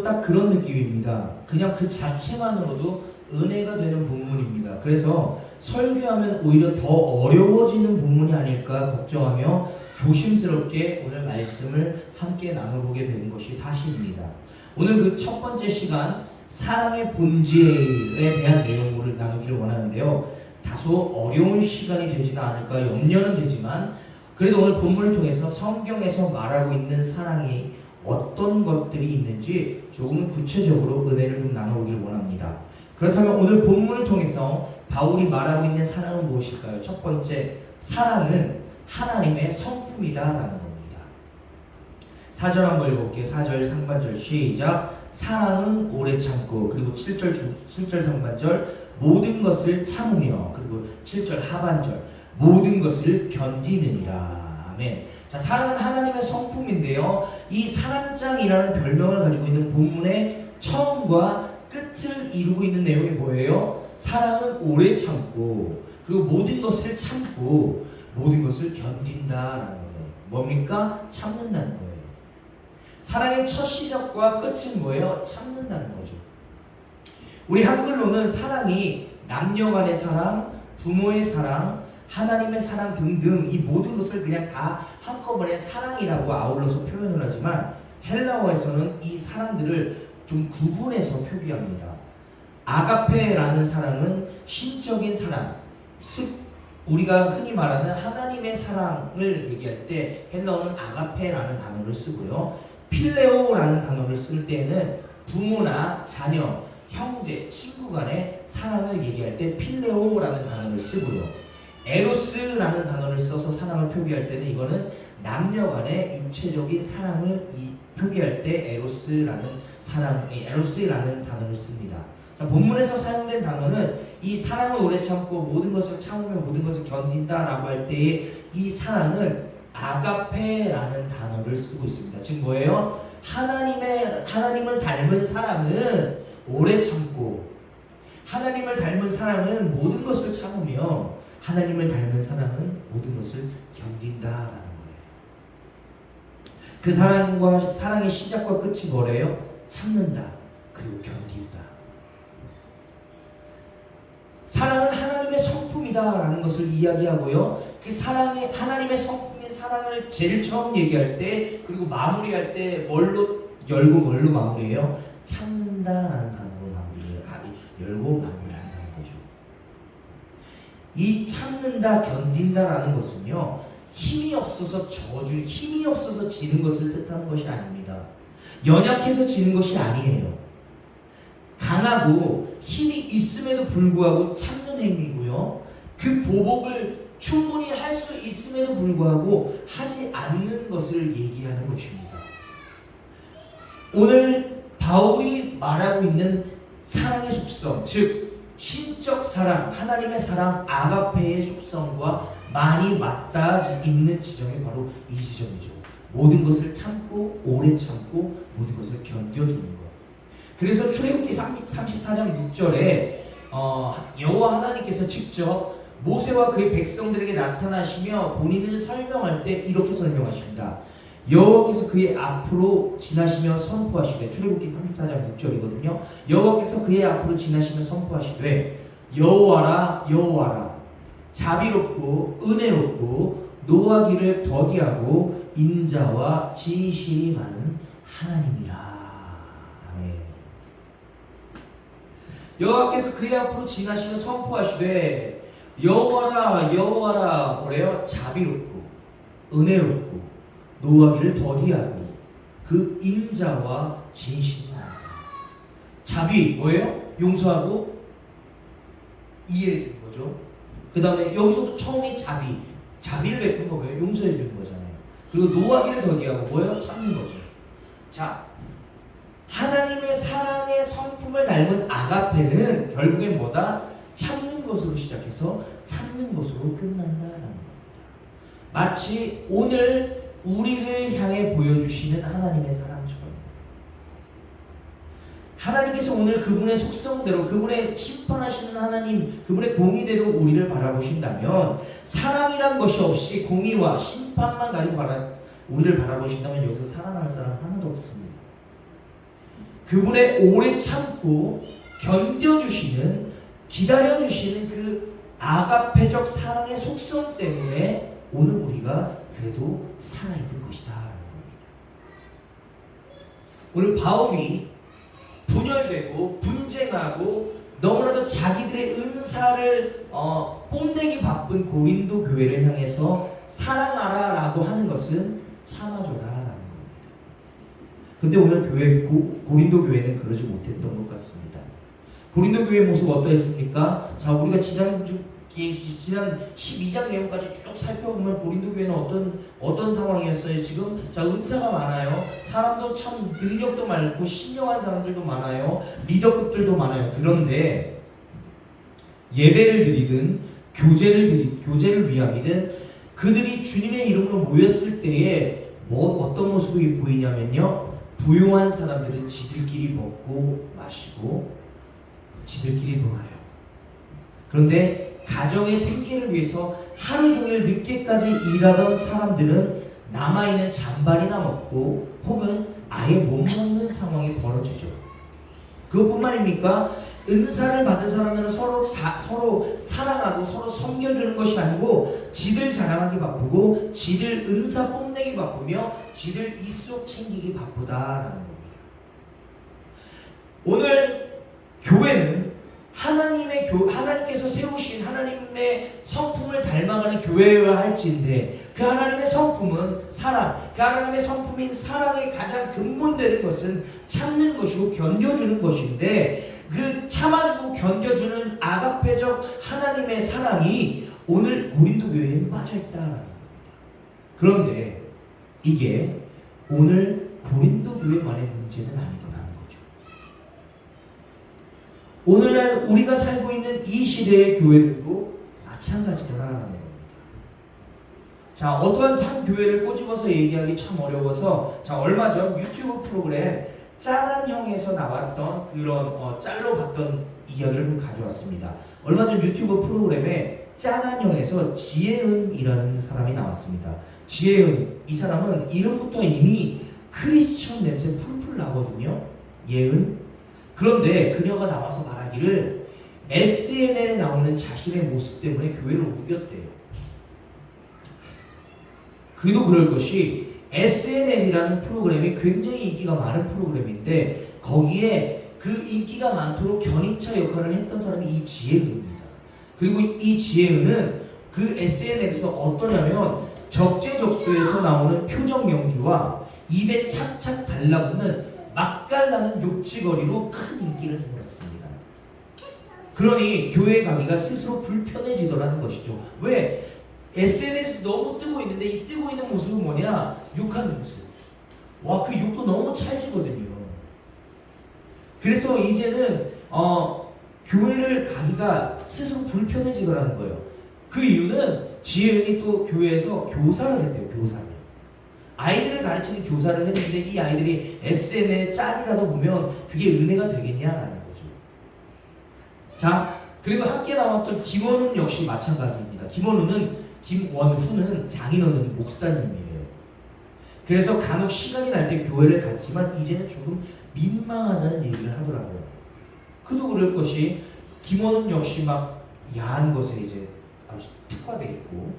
오늘도 딱 그런 느낌입니다. 그냥 그 자체만으로도 은혜가 되는 본문입니다. 그래서 설교하면 오히려 더 어려워지는 본문이 아닐까 걱정하며 조심스럽게 오늘 말씀을 함께 나눠보게 되는 것이 사실입니다. 오늘 그 첫 번째 시간 사랑의 본질에 대한 내용을 나누기를 원하는데요. 다소 어려운 시간이 되지는 않을까 염려는 되지만 그래도 오늘 본문을 통해서 성경에서 말하고 있는 사랑이 어떤 것들이 있는지 조금은 구체적으로 은혜를 좀 나눠보길 원합니다. 그렇다면 오늘 본문을 통해서 바울이 말하고 있는 사랑은 무엇일까요? 첫 번째, 사랑은 하나님의 성품이다라는 겁니다. 4절 한번 읽어볼게요. 4절 상반절 시작. 사랑은 오래 참고, 그리고 7절 상반절 모든 것을 참으며, 그리고 7절 하반절 모든 것을 견디느니라. 아멘. 자, 사랑은 하나님의 성품인데요. 이 사랑장이라는 별명을 가지고 있는 본문의 처음과 끝을 이루고 있는 내용이 뭐예요? 사랑은 오래 참고, 그리고 모든 것을 참고, 모든 것을 견딘다라는 거예요. 뭡니까? 참는다는 거예요. 사랑의 첫 시작과 끝은 뭐예요? 참는다는 거죠. 우리 한글로는 사랑이 남녀 간의 사랑, 부모의 사랑, 하나님의 사랑 등등 이 모든 것을 그냥 다 한꺼번에 사랑이라고 아울러서 표현을 하지만 헬라어에서는 이 사랑들을 좀 구분해서 표기합니다. 아가페라는 사랑은 신적인 사랑, 즉 우리가 흔히 말하는 하나님의 사랑을 얘기할 때 헬라어는 아가페라는 단어를 쓰고요. 필레오라는 단어를 쓸 때는 부모나 자녀, 형제, 친구 간의 사랑을 얘기할 때 필레오라는 단어를 쓰고요. 에로스라는 단어를 써서 사랑을 표기할 때는 이거는 남녀 간의 육체적인 사랑을 표기할 때 에로스라는 단어를 씁니다. 자, 본문에서 사용된 단어는 이 사랑을 오래 참고 모든 것을 참으며 모든 것을 견딘다라고 할 때의 이 사랑은 아가페라는 단어를 쓰고 있습니다. 즉 뭐예요? 하나님을 닮은 사랑은 오래 참고, 하나님을 닮은 사랑은 모든 것을 참으며, 하나님을 닮은 사랑은 모든 것을 견딘다라는 거예요. 그 사랑의 시작과 끝이 뭐래요? 참는다, 그리고 견딘다. 사랑은 하나님의 성품이다라는 것을 이야기하고요. 그 사랑이 하나님의 성품인 사랑을 제일 처음 얘기할 때, 그리고 마무리할 때 뭘로 열고 뭘로 마무리해요? 참는다라는 단어로 열고 마무리한다는 거죠. 이 참는다, 견딘다라는 것은요, 힘이 없어서 힘이 없어서 지는 것을 뜻하는 것이 아닙니다. 연약해서 지는 것이 아니에요. 강하고 힘이 있음에도 불구하고 참는 행위고요. 그 보복을 충분히 할 수 있음에도 불구하고 하지 않는 것을 얘기하는 것입니다. 오늘 바울이 말하고 있는 사랑의 속성, 즉 신적 사랑, 하나님의 사랑, 아가페의 속성과 많이 맞닿아 있는 지점이 바로 이 지점이죠. 모든 것을 참고, 오래 참고, 모든 것을 견뎌주는 것. 그래서 출애굽기 34장 6절에 여호와 하나님께서 직접 모세와 그의 백성들에게 나타나시며 본인을 설명할 때 이렇게 설명하십니다. 여호와께서 그의 앞으로 지나시며 선포하시되, 출애굽기 34장 6절이거든요. 여호와께서 그의 앞으로 지나시며 선포하시되, 여호와라 여호와라, 자비롭고 은혜롭고 노하기를 더디하고 인자와 진실이 많은 하나님이라. 아멘. 여호와께서 그의 앞으로 지나시며 선포하시되, 여호와라 여호와라, 뭐래요? 자비롭고 은혜롭고 노하기를 더디하고 그 인자와 진실이 많다. 자비 뭐예요? 용서하고 이해해 주는 거죠. 그 다음에 여기서도 처음이 자비를 베푼 거 뭐예요? 용서해 주는 거잖아요. 그리고 노하기를 더디하고 뭐예요? 참는 거죠. 자, 하나님의 사랑의 성품을 닮은 아가페는 결국엔 뭐다? 참는 것으로 시작해서 참는 것으로 끝난다라는 겁니다. 마치 오늘 우리를 향해 보여주시는 하나님의 사랑처럼, 하나님께서 오늘 그분의 속성대로, 그분의 심판하시는 하나님, 그분의 공의대로 우리를 바라보신다면, 사랑이란 것이 없이 공의와 심판만 가지고 우리를 바라보신다면 여기서 사랑할 사람 하나도 없습니다. 그분의 오래 참고 견뎌주시는, 기다려주시는 그 아가페적 사랑의 속성 때문에 오늘 우리가 그래도 살아있는 것이다 라는 겁니다. 오늘 바울이 분열되고 분쟁하고 너무나도 자기들의 은사를 뽐내기 바쁜 고린도 교회를 향해서 사랑하라 라고 하는 것은 참아줘라 라는 겁니다. 근데 오늘 고린도 교회는 그러지 못했던 것 같습니다. 고린도 교회의 모습 어떠했습니까? 자, 우리가 지난 12장 내용까지 쭉 살펴보면 고린도 교회는 어떤 상황이었어요? 지금 자, 은사가 많아요. 사람도 참 능력도 많고 신령한 사람들도 많아요. 리더급들도 많아요. 그런데 예배를 드리든 교제를 위함이든 그들이 주님의 이름으로 모였을 때에 어떤 모습이 보이냐면요, 부요한 사람들은 지들끼리 먹고 마시고 지들끼리 놀아요. 그런데 가정의 생계를 위해서 하루 종일 늦게까지 일하던 사람들은 남아있는 잔반이나 먹고 혹은 아예 못 먹는 상황이 벌어지죠. 그것뿐만입니까? 은사를 받은 사람들은 서로 사랑하고 서로 섬겨주는 것이 아니고 지들 자랑하기 바쁘고 지들 은사 뽐내기 바쁘며 지들 입속 챙기기 바쁘다라는 겁니다. 오늘 교회는 하나님께서 세우신 하나님의 성품을 닮아가는 교회여야 할지인데 그 하나님의 성품은 사랑, 그 하나님의 성품인 사랑의 가장 근본되는 것은 참는 것이고 견뎌주는 것인데 그 참아주고 견뎌주는 아가페적 하나님의 사랑이 오늘 고린도 교회에 빠져있다는 겁니다. 그런데 이게 오늘 고린도 교회만의 문제는 아니더라는 거죠. 오늘날 우리가 살고 있는 이 시대의 교회들도 마찬가지더라라는 겁니다. 자, 어떠한 한 교회를 꼬집어서 얘기하기 참 어려워서 자, 얼마 전 유튜브 프로그램 짠한형에서 나왔던 그런 짤로 봤던 이야기를 좀 가져왔습니다. 얼마 전 유튜브 프로그램에 짠한형에서 지혜은이라는 사람이 나왔습니다. 지혜은, 이 사람은 이름부터 이미 크리스천 냄새 풀풀 나거든요. 예은. 그런데 그녀가 나와서 말하기를 SNL에 나오는 자신의 모습 때문에 교회를 옮겼대요. 그도 그럴 것이 SNL이라는 프로그램이 굉장히 인기가 많은 프로그램인데 거기에 그 인기가 많도록 견인차 역할을 했던 사람이 이 지혜은입니다. 그리고 이 지혜은은 그 SNL에서 어떠냐면 적재적소에서 나오는 표정 연기와 입에 착착 달라붙는 맛깔나는 욕지거리로 큰 인기를 얻었습니다. 그러니 교회 가기가 스스로 불편해지더라는 것이죠. 왜? SNS 너무 뜨고 있는데 이 뜨고 있는 모습은 뭐냐? 욕하는 모습. 와, 그 욕도 너무 찰지거든요. 그래서 이제는 교회를 가기가 스스로 불편해지더라는 거예요. 그 이유는 지혜은이 또 교회에서 교사를 했대요. 교사를. 아이들을 가르치는 교사를 했는데 이 아이들이 SNL 짤이라도 보면 그게 은혜가 되겠냐라는 거죠. 자, 그리고 함께 나왔던 김원훈 역시 마찬가지입니다. 김원훈은 장인어른 목사님이에요. 그래서 간혹 시간이 날 때 교회를 갔지만 이제는 조금 민망하다는 얘기를 하더라고요. 그도 그럴 것이 김원훈 역시 막 야한 것에 이제 아주 특화되어 있고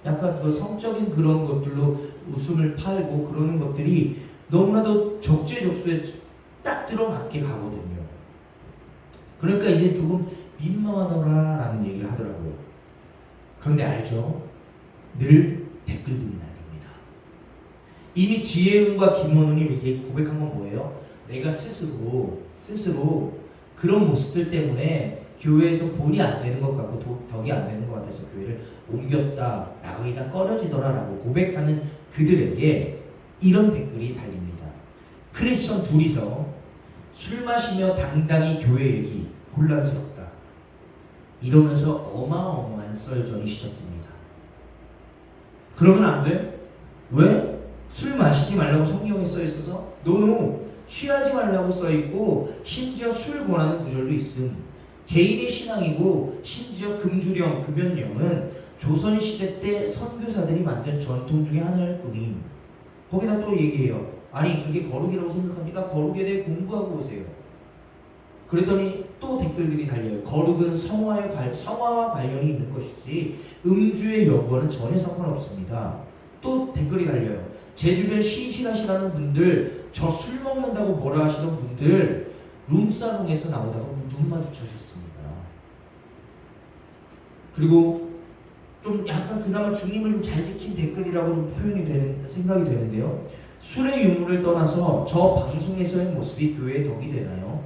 약간 그 성적인 그런 것들로 웃음을 팔고 그러는 것들이 너무나도 적재적소에 딱 들어맞게 가거든요. 그러니까 이제 조금 민망하더라라는 얘기를 하더라고요. 그런데 알죠? 늘 댓글들이 날립니다. 이미 지혜은과 김원훈이 이렇게 고백한 건 뭐예요? 내가 스스로 그런 모습들 때문에 교회에서 본이 안 되는 것 같고 덕이 안 되는 것 같아서 교회를 옮겼다, 나가기가 꺼려지더라라고 고백하는 그들에게 이런 댓글이 달립니다. 크리스천 둘이서 술 마시며 당당히 교회 얘기 혼란스럽다. 이러면서 어마어마한 썰전이 시작됩니다. 그러면 안 돼? 왜? 술 마시지 말라고 성경에 써 있어서? 노노, 취하지 말라고 써 있고 심지어 술 권하는 구절도 있음. 개인의 신앙이고 심지어 금주령, 금연령은 조선시대 때 선교사들이 만든 전통 중에 하나일 뿐임. 거기다 또 얘기해요. 아니 그게 거룩이라고 생각합니까? 거룩에 대해 공부하고 오세요. 그랬더니 또 댓글들이 달려요. 거룩은 성화와 관련이 있는 것이지 음주의 여부와는 전혀 상관없습니다. 또 댓글이 달려요. 제 주변 신실하시다는 분들, 저 술 먹는다고 뭐라 하시던 분들 룸사롱에서 나오다가 눈 마주쳐셨습니다. 그리고 좀 약간 그나마 중립을 좀 잘 지킨 댓글이라고 좀 표현이 되는 생각이 되는데요. 술의 유무를 떠나서 저 방송에서의 모습이 교회에 덕이 되나요?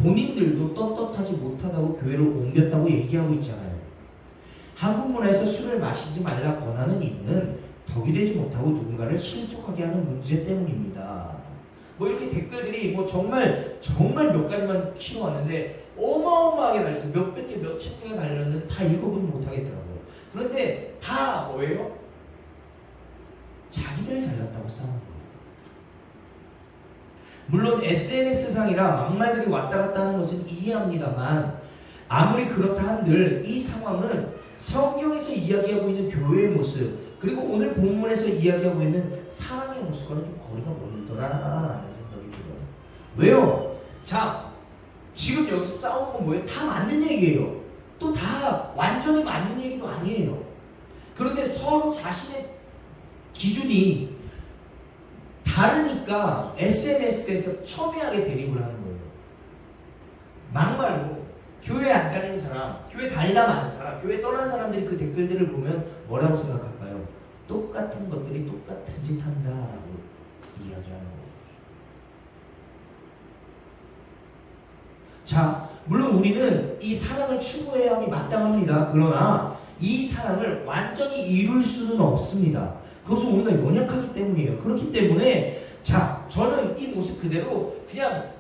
본인들도 떳떳하지 못하다고 교회를 옮겼다고 얘기하고 있잖아요. 한국 문화에서 술을 마시지 말라 권하는 이유는 덕이 되지 못하고 누군가를 실족하게 하는 문제 때문입니다. 뭐 이렇게 댓글들이 뭐 정말 몇 가지만 실어왔는데 어마어마하게 달렸어요. 몇백 개, 몇천 개가 달렸는데 다 읽어보지 못하겠더라고요. 그런데 다 뭐예요? 자기들 잘났다고 싸우는 거예요. 물론 SNS상이라 막말들이 왔다 갔다 하는 것은 이해합니다만 아무리 그렇다 한들 이 상황은 성경에서 이야기하고 있는 교회의 모습 그리고 오늘 본문에서 이야기하고 있는 사랑의 모습과는 좀 거리가 멀더라라는 생각이 들어요. 왜요? 자, 지금 여기서 싸우는 건 뭐예요? 다 맞는 얘기예요. 또 다 완전히 맞는 얘기도 아니에요. 그런데 서로 자신의 기준이 다르니까 SNS에서 첨예하게 대립을 하는 거예요. 막말로 교회 안 다니는 사람, 교회 다니다 마는 사람, 교회 떠난 사람들이 그 댓글들을 보면 뭐라고 생각할까요? 똑같은 것들이 똑같은 짓 한다라고 이야기하는 거죠. 자, 물론 우리는 이 사랑을 추구해야 함이 마땅합니다. 그러나 이 사랑을 완전히 이룰 수는 없습니다. 그것은 우리가 연약하기 때문이에요. 그렇기 때문에 자, 저는 이 모습 그대로 그냥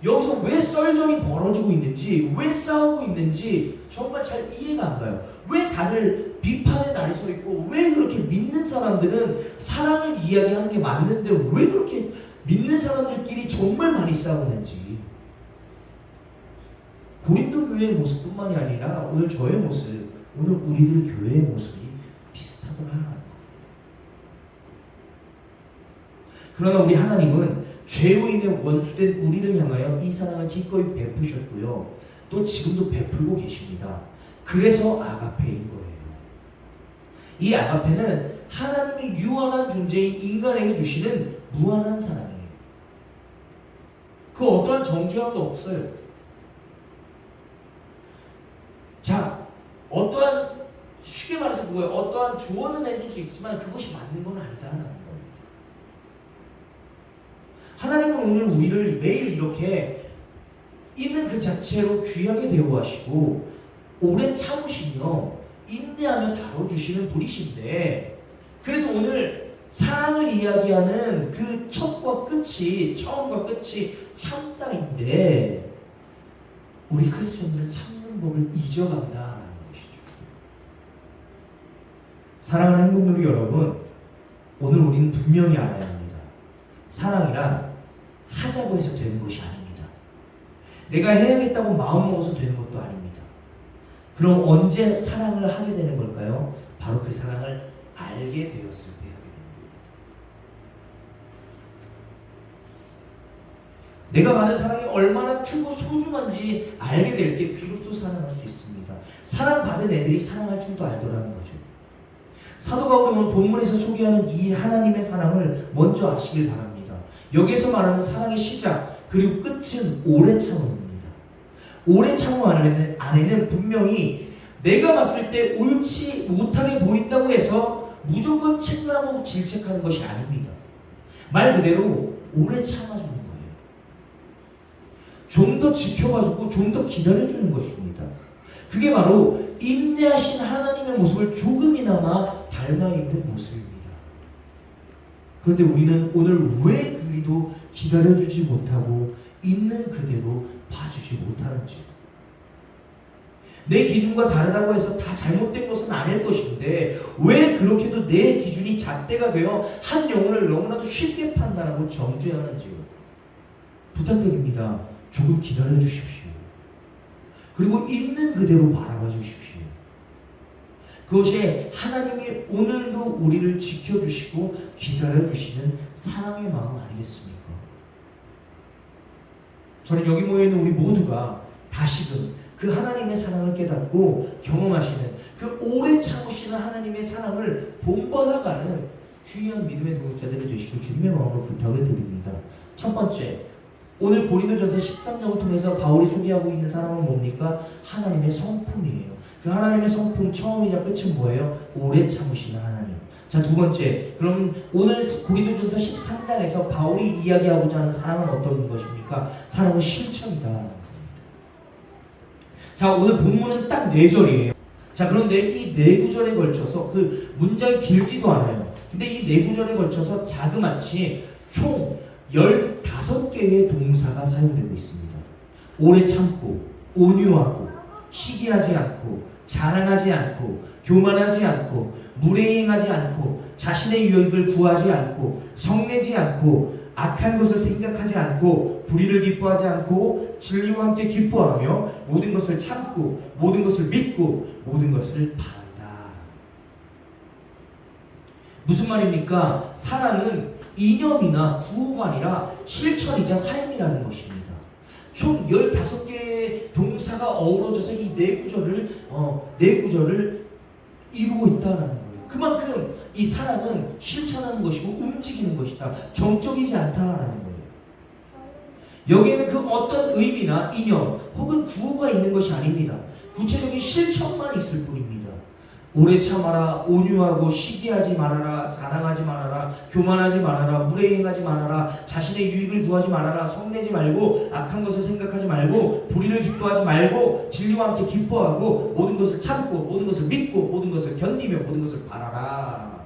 여기서 왜 썰전이 벌어지고 있는지, 왜 싸우고 있는지 정말 잘 이해가 안 가요. 왜 다들 비판의 날이 서 있고, 왜 그렇게 믿는 사람들은 사랑을 이야기하는 게 맞는데 왜 그렇게 믿는 사람들끼리 정말 많이 싸우는지. 고린도 교회의 모습뿐만이 아니라 오늘 저의 모습, 오늘 우리들 교회의 모습이 비슷하더라는 겁니다. 그러나 우리 하나님은 죄인의 원수된 우리를 향하여 이 사랑을 기꺼이 베푸셨고요. 또 지금도 베풀고 계십니다. 그래서 아가페인 거예요. 이 아가페는 하나님이 유한한 존재인 인간에게 주시는 무한한 사랑이에요. 그 어떠한 정죄함도 없어요. 자, 어떠한 쉽게 말해서 그거예요. 어떠한 조언은 해줄 수 있지만 그것이 맞는 건 아니다라는 겁니다. 하나님은 오늘 우리를 매일 이렇게 있는 그 자체로 귀하게 대우하시고 오래 참으시며 인내하며 다뤄주시는 분이신데, 그래서 오늘 사랑을 이야기하는 그 처음과 끝이 참다인데 우리 크리스천들은 참는 법을 잊어간다라는 것이죠. 사랑하는 행복누리 여러분, 오늘 우리는 분명히 알아야 합니다. 사랑이란 하자고 해서 되는 것이 아닙니다. 내가 해야겠다고 마음먹어서 되는 것도 아닙니다. 그럼 언제 사랑을 하게 되는 걸까요? 바로 그 사랑을 알게 되었을 때 하게 됩니다. 내가 받은 사랑이 얼마나 크고 소중한지 알게 될 때 비로소 사랑할 수 있습니다. 사랑받은 애들이 사랑할 줄도 알더라는 거죠. 사도 바울이 오늘 본문에서 소개하는 이 하나님의 사랑을 먼저 아시길 바랍니다. 여기에서 말하는 사랑의 시작 그리고 끝은 오래 참음입니다. 오래 참음 안에는 분명히 내가 봤을 때 옳지 못하게 보인다고 해서 무조건 책망하고 질책하는 것이 아닙니다. 말 그대로 오래 참아주는 거예요. 좀 더 지켜봐주고 좀 더 기다려주는 것입니다. 그게 바로 인내하신 하나님의 모습을 조금이나마 닮아있는 모습입니다. 그런데 우리는 오늘 왜 그리도 기다려주지 못하고 있는 그대로 봐주지 못하는지. 내 기준과 다르다고 해서 다 잘못된 것은 아닐 것인데 왜 그렇게도 내 기준이 잣대가 되어 한 영혼을 너무나도 쉽게 판단하고 정죄하는지요. 부탁드립니다. 조금 기다려 주십시오. 그리고 있는 그대로 바라봐 주십시오. 그것이 하나님이 오늘도 우리를 지켜주시고 기다려주시는 사랑의 마음 아니겠습니까? 저는 여기 모여있는 우리 모두가 다시금 그 하나님의 사랑을 깨닫고 경험하시는 그 오래 참으시는 하나님의 사랑을 본받아가는 귀한 믿음의 동역자들이 되시길 주님의 마음으로 부탁을 드립니다. 첫 번째, 오늘 고린도전서 13장을 통해서 바울이 소개하고 있는 사랑은 뭡니까? 하나님의 성품이에요. 그 하나님의 성품 처음이자 끝은 뭐예요? 오래 참으시는 하나님. 자, 두 번째, 그럼 오늘 고린도전서 13장에서 바울이 이야기하고자 하는 사랑은 어떤 것입니까? 사랑은 실천이다. 자, 오늘 본문은 딱 4절이에요. 자, 그런데 이 4구절에 걸쳐서 그 문장이 길지도 않아요. 근데 이 4구절에 걸쳐서 자그마치 총 15개의 동사가 사용되고 있습니다. 오래 참고, 온유하고, 시기하지 않고, 자랑하지 않고, 교만하지 않고, 무례행하지 않고, 자신의 유익을 구하지 않고, 성내지 않고, 악한 것을 생각하지 않고, 불의를 기뻐하지 않고, 진리와 함께 기뻐하며, 모든 것을 참고, 모든 것을 믿고, 모든 것을 바란다. 무슨 말입니까? 사랑은 이념이나 구호가 아니라 실천이자 삶이라는 것입니다. 총 15개의 동사가 어우러져서 이 4구절을 이루고 있다는 거예요. 그만큼 이 사랑은 실천하는 것이고 움직이는 것이다. 정적이지 않다라는 거예요. 여기에는 그 어떤 의미나 이념 혹은 구호가 있는 것이 아닙니다. 구체적인 실천만 있을 뿐입니다. 오래 참아라, 온유하고, 시기하지 말아라, 자랑하지 말아라, 교만하지 말아라, 무례행하지 말아라, 자신의 유익을 구하지 말아라, 성내지 말고, 악한 것을 생각하지 말고, 불의를 기뻐하지 말고, 진리와 함께 기뻐하고, 모든 것을 참고, 모든 것을 믿고, 모든 것을 견디며, 모든 것을 바라라.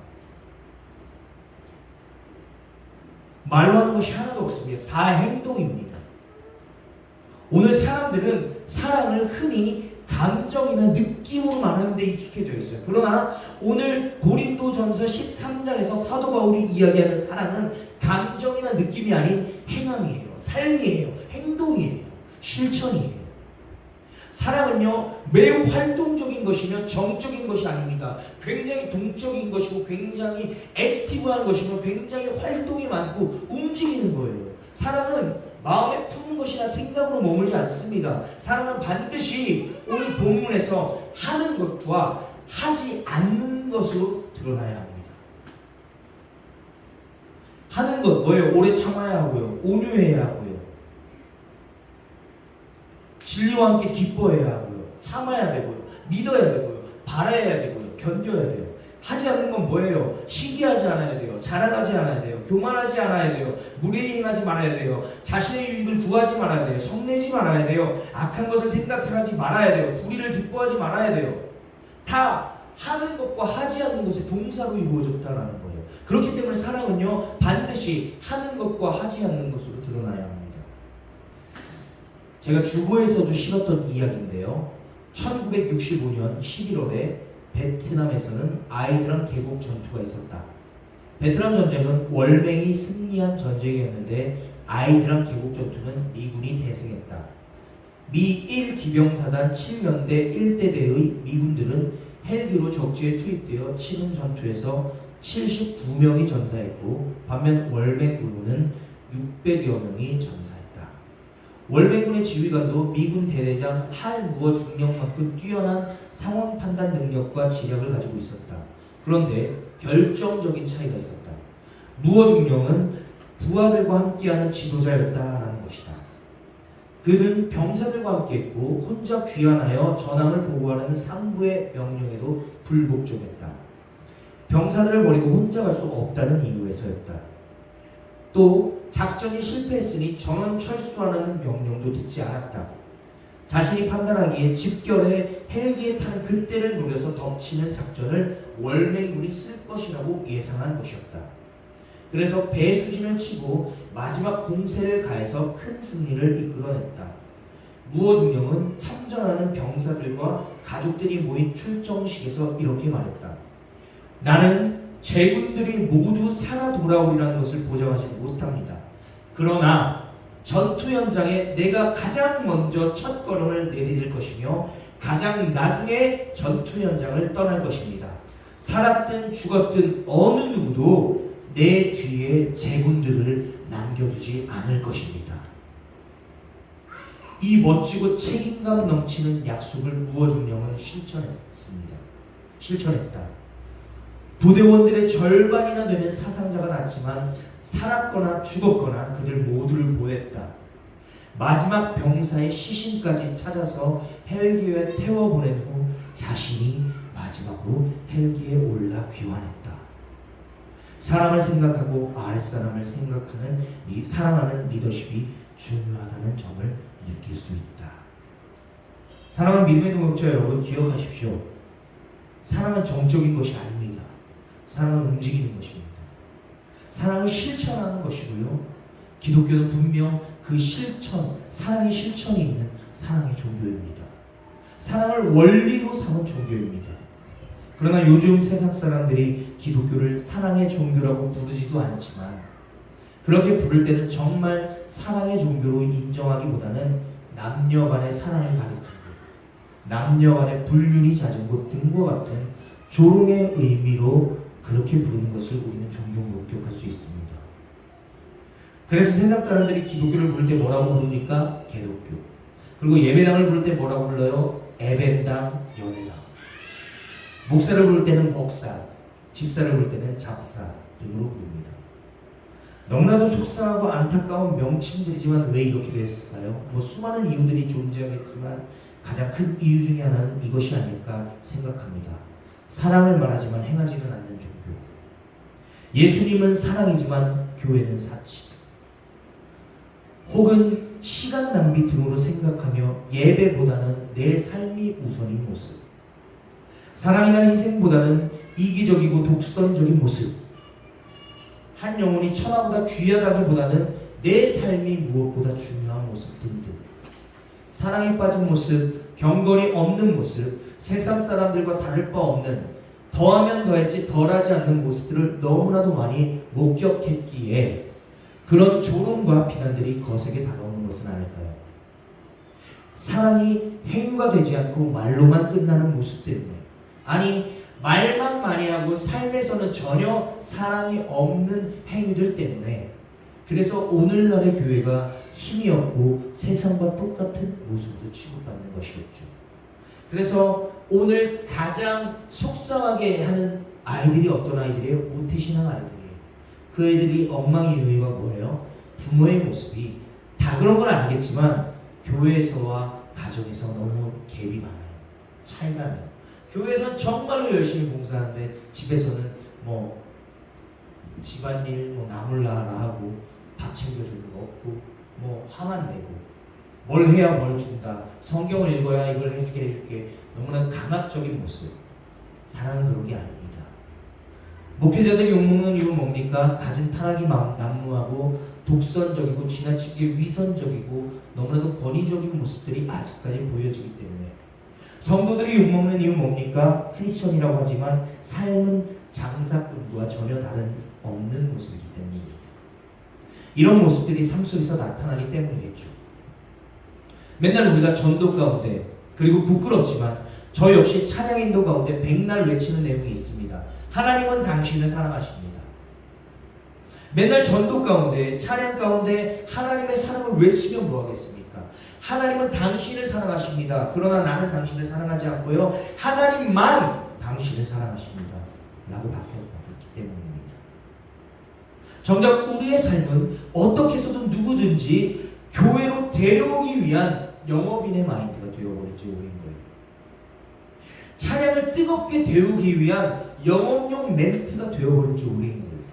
말로 하는 것이 하나도 없습니다. 다 행동입니다. 오늘 사람들은 사랑을 흔히 감정이나 느낌으로 말하는 데 익숙해져 있어요. 그러나 오늘 고린도전서 13장에서 사도 바울이 이야기하는 사랑은 감정이나 느낌이 아닌 행함이에요. 삶이에요. 행동이에요. 실천이에요. 사랑은요, 매우 활동적인 것이며 정적인 것이 아닙니다. 굉장히 동적인 것이고 굉장히 액티브한 것이며 굉장히 활동이 많고 움직이는 거예요. 사랑은 마음에 푸는 것이나 생각으로 머물지 않습니다. 사랑은 반드시 오늘 본문에서 하는 것과 하지 않는 것으로 드러나야 합니다. 하는 것 뭐예요? 오래 참아야 하고요. 온유해야 하고요. 진리와 함께 기뻐해야 하고요. 참아야 되고요. 믿어야 되고요. 바라야 되고요. 견뎌야 돼요. 하지 않는 건 뭐예요? 시기하지 않아야 돼요. 자랑하지 않아야 돼요. 교만하지 않아야 돼요. 무례행하지 말아야 돼요. 자신의 유익을 구하지 말아야 돼요. 성내지 말아야 돼요. 악한 것을 생각하지 말아야 돼요. 불의를 기뻐하지 말아야 돼요. 다 하는 것과 하지 않는 것의 동사로 이루어졌다는 거예요. 그렇기 때문에 사랑은요, 반드시 하는 것과 하지 않는 것으로 드러나야 합니다. 제가 주보에서도 실었던 이야기인데요. 1965년 11월에 베트남에서는 아이드랑 계곡 전투가 있었다. 베트남 전쟁은 월맹이 승리한 전쟁이었는데 아이드랑 계곡 전투는 미군이 대승했다. 미 1기병사단 7년대 1대대의 미군들은 헬기로 적지에 투입되어 치른 전투에서 79명이 전사했고 반면 월맹군은 600여 명이 전사했다. 월맹군의 지휘관도 미군 대대장 할무어 중령만큼 뛰어난 상황 판단 능력과 지략을 가지고 있었다. 그런데 결정적인 차이가 있었다. 무어 중령은 부하들과 함께하는 지도자였다라는 것이다. 그는 병사들과 함께했고 혼자 귀환하여 전황을 보고하는 상부의 명령에도 불복종했다. 병사들을 버리고 혼자 갈 수 없다는 이유에서였다. 또 작전이 실패했으니 전원 철수하라는 명령도 듣지 않았다. 자신이 판단하기에 집결해 헬기에 타는 그때를 노려서 덮치는 작전을 월맹군이 쓸 것이라고 예상한 것이었다. 그래서 배수진을 치고 마지막 공세를 가해서 큰 승리를 이끌어냈다. 무어 중령은 참전하는 병사들과 가족들이 모인 출정식에서 이렇게 말했다. 나는 제군들이 모두 살아 돌아오리라는 것을 보장하지 못합니다. 그러나 전투 현장에 내가 가장 먼저 첫 걸음을 내디딜 것이며 가장 나중에 전투 현장을 떠날 것입니다. 살았든 죽었든 어느 누구도 내 뒤에 제군들을 남겨두지 않을 것입니다. 이 멋지고 책임감 넘치는 약속을 무어중령은 실천했다. 부대원들의 절반이나 되는 사상자가 났지만 살았거나 죽었거나 그들 모두를 보냈다. 마지막 병사의 시신까지 찾아서 헬기에 태워보낸 후 자신이 마지막으로 헬기에 올라 귀환했다. 사람을 생각하고 아랫사람을 사랑하는 리더십이 중요하다는 점을 느낄 수 있다. 사랑하는 믿음의 동역자 여러분, 기억하십시오. 사랑은 정적인 것이 아닙니다. 사랑은 움직이는 것입니다. 사랑을 실천하는 것이고요. 기독교는 분명 그 사랑의 실천이 있는 사랑의 종교입니다. 사랑을 원리로 삼은 종교입니다. 그러나 요즘 세상 사람들이 기독교를 사랑의 종교라고 부르지도 않지만, 그렇게 부를 때는 정말 사랑의 종교로 인정하기보다는 남녀 간의 사랑을 가리키고 남녀 간의 불륜이 잦은 것 등과 같은 조롱의 의미로 그렇게 부르는 것을 우리는 종종 목격할 수 있습니다. 그래서 세상 사람들이 기독교를 부를 때 뭐라고 부릅니까? 개독교. 그리고 예배당을 부를 때 뭐라고 불러요? 에벤당, 연회당. 목사를 부를 때는 목사, 집사를 부를 때는 잡사 등으로 부릅니다. 너무나도 속상하고 안타까운 명칭들이지만 왜 이렇게 됐을까요? 수많은 이유들이 존재하겠지만 가장 큰 이유 중에 하나는 이것이 아닐까 생각합니다. 사랑을 말하지만 행하지는 않는 종교. 예수님은 사랑이지만 교회는 사치. 혹은 시간 낭비 등으로 생각하며 예배보다는 내 삶이 우선인 모습. 사랑이나 희생보다는 이기적이고 독선적인 모습. 한 영혼이 천하보다 귀하다기보다는 내 삶이 무엇보다 중요한 모습 등등. 사랑에 빠진 모습, 경건이 없는 모습, 세상 사람들과 다를 바 없는, 더하면 더했지 덜하지 않는 모습들을 너무나도 많이 목격했기에 그런 조롱과 비난들이 거세게 다가오는 것은 아닐까요? 사랑이 행위가 되지 않고 말로만 끝나는 모습 때문에, 아니 말만 많이 하고 삶에서는 전혀 사랑이 없는 행위들 때문에, 그래서 오늘날의 교회가 힘이 없고 세상과 똑같은 모습으로 취급받는 것이겠죠. 그래서 오늘 가장 속상하게 하는 아이들이 어떤 아이들이에요? 모태신앙 아이들이에요. 그 애들이 엉망인 이유가 뭐예요? 부모의 모습이, 다 그런 건 아니겠지만 교회에서와 가정에서 너무 갭이 많아요. 차이가 나요. 교회에서는 정말로 열심히 봉사하는데 집에서는 집안일 나몰라라 하고 밥 챙겨주는 거 없고 화만 내고, 뭘 해야 뭘 준다, 성경을 읽어야 이걸 해줄게 너무나 강압적인 모습. 사랑은 그런 게 아닙니다. 목회자들이 욕먹는 이유는 뭡니까? 갖은 타락이 난무하고 독선적이고 지나치게 위선적이고 너무나도 권위적인 모습들이 아직까지 보여지기 때문에. 성도들이 욕먹는 이유는 뭡니까? 크리스천이라고 하지만 삶은 장사꾼과 전혀 다른 없는 모습이기 때문입니다. 이런 모습들이 삶 속에서 나타나기 때문이겠죠. 맨날 우리가 전도 가운데, 그리고 부끄럽지만 저 역시 찬양 인도 가운데 백날 외치는 내용이 있습니다. 하나님은 당신을 사랑하십니다. 맨날 전도 가운데, 찬양 가운데 하나님의 사랑을 외치면 뭐하겠습니까? 하나님은 당신을 사랑하십니다. 그러나 나는 당신을 사랑하지 않고요, 하나님만 당신을 사랑하십니다 라고 바뀌었기 때문입니다. 정작 우리의 삶은 어떻게 해서든 누구든지 교회로 데려오기 위한 영업인의 마인드가 되어버리지 우리인 거예요. 찬양을 뜨겁게 데우기 위한 영업용 멘트가 되어버리지 우리인 거예요.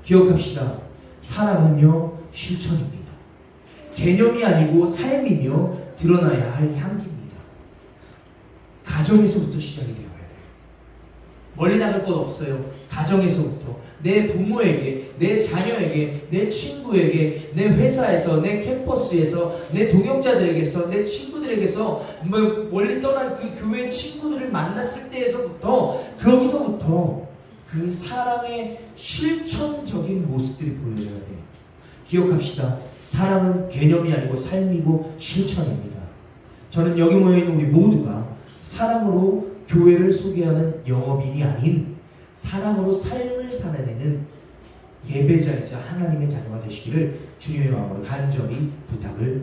기억합시다. 사랑은요, 실천입니다. 개념이 아니고 삶이며 드러나야 할 향기입니다. 가정에서부터 시작이 되어야 돼요. 멀리 나갈 것 없어요. 가정에서부터 내 부모에게, 내 자녀에게, 내 친구에게, 내 회사에서, 내 캠퍼스에서, 내 동역자들에게서, 내 친구들에게서, 멀리 떠난 그 교회 친구들을 만났을 때에서부터, 거기서부터 그 사랑의 실천적인 모습들이 보여져야 돼요. 기억합시다. 사랑은 개념이 아니고 삶이고 실천입니다. 저는 여기 모여있는 우리 모두가 사랑으로 교회를 소개하는 영업인이 아닌 사랑으로 삶을 살아내는 예배자이자 하나님의 자녀가 되시기를 주님의 마음으로 간절히 부탁을